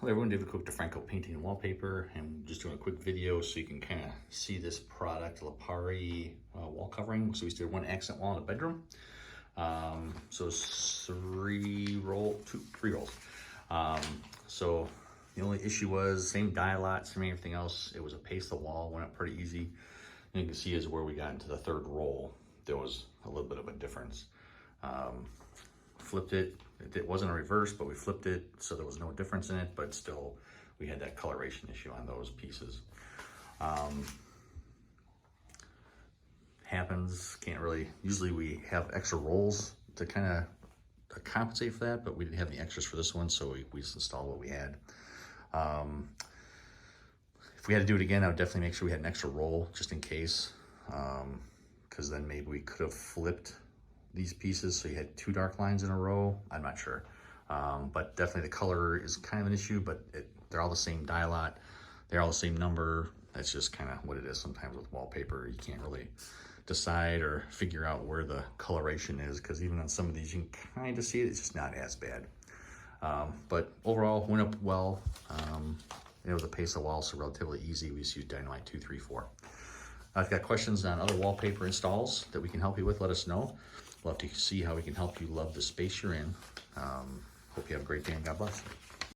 Hello everyone, David Cook, DeFranco Painting and Wallpaper, and just doing a quick video so you can kind of see this product, Lipari wall covering. So we just did one accent wall in the bedroom. So it's three rolls. So the only issue was same dye lot, same everything else. It was a pastel wall, went up pretty easy. And you can see is where we got into the third roll, there was a little bit of a difference. Flipped it. It wasn't a reverse, but we flipped it, so there was no difference in it, but still we had that coloration issue on those pieces. Happens, can't really, usually we have extra rolls to kind of compensate for that, but we didn't have any extras for this one, so we just installed what we had. If we had to do it again, I would definitely make sure we had an extra roll just in case, because then maybe we could have flipped these pieces so you had two dark lines in a row. I'm not sure, but definitely the color is kind of an issue, but they're all the same dye lot, they're all the same number. That's just kind of what it is. Sometimes with wallpaper you can't really decide or figure out where the coloration is, because even on some of these you can kind of see it, it's just not as bad. But overall went up well. It was a pastel wall, so relatively easy. We just used Dynamite 234. If you've got questions on other wallpaper installs that we can help you with, let us know. Love to see how we can help you love the space you're in. Hope you have a great day and God bless.